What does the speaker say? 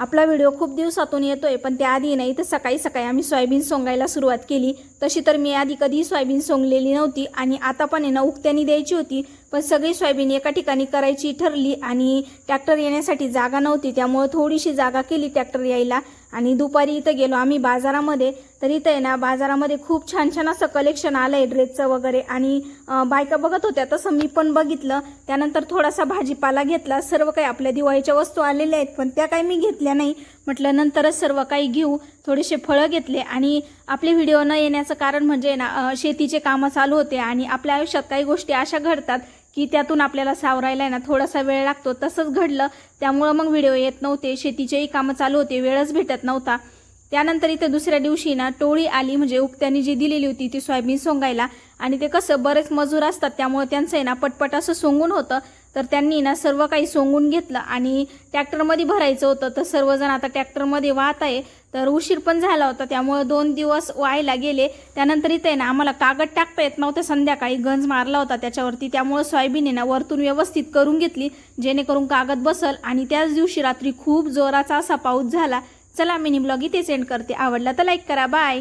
आपला व्हिडिओ खूप दिवसातून येतोय, पण त्याआधी नाही तर सकाळी सकाळी आम्ही सोयाबीन सोंगायला सुरुवात केली। तशी तर मी आधी कधी सोयाबीन सोंगलेली नव्हती आणि आता पण आहे ना उक्त्यानी द्यायची होती, पण सगळी सोयाबीन एका ठिकाणी करायची ठरली आणि ट्रॅक्टर येण्यासाठी जागा नव्हती, त्यामुळे थोडीशी जागा केली ट्रॅक्टर यायला। आणि दुपारी इथं गेलो आम्ही बाजारामध्ये, तर इथं आहे ना बाजारामध्ये खूप छान छान असं कलेक्शन आलंय ड्रेसचं वगैरे आणि बायका बघत होत्या, तसं मी पण बघितलं। त्यानंतर थोडासा भाजीपाला घेतला, सर्व काही आपल्या दिवाळीच्या वस्तू आलेल्या आहेत पण त्या काही मी घेतल्या नाही, म्हटलं नंतरच सर्व काही घेऊ। थोडेसे फळं घेतले आणि आपले व्हिडिओ न येण्याचं कारण म्हणजे ना शेतीचे कामं चालू होते आणि आपल्या आयुष्यात काही गोष्टी अशा घडतात की त्यातून आपल्याला सावरायला ना थोडासा वेळ लागतो। तसंच घडलं, त्यामुळे मग व्हिडिओ येत नव्हते, शेतीचेही कामं चालू होते, वेळच भेटत नव्हता। त्यानंतर इथे दुसऱ्या दिवशी ना टोळी आली, म्हणजे उक्त्यानी जी दिलेली होती ती सोयाबीन सोंगायला। आणि ते कसं बरेच मजूर असतात त्यामुळे त्यांचं आहे ना पटपट असं सोंगून होतं, तर त्यांनी ना सर्व काही सोंगून घेतलं आणि ट्रॅक्टरमध्ये भरायचं होतं। तर सर्वजण आता ट्रॅक्टरमध्ये वाहत आहे, तर उशीर पण झाला होता त्यामुळे 2 दिवस वायाला गेले। त्यानंतर इथे ना आम्हाला कागद टाकता येत नव्हतं, संध्याकाळी गंज मारला होता त्याच्यावरती, त्यामुळे सोयाबीन ना वरतून व्यवस्थित करून घेतली जेणेकरून कागद बसल। आणि त्याच दिवशी रात्री खूप जोराचा असा पाऊस झाला। चला मिनी ब्लॉग इथे सेंड करते, आवडला तर लाईक करा, बाय।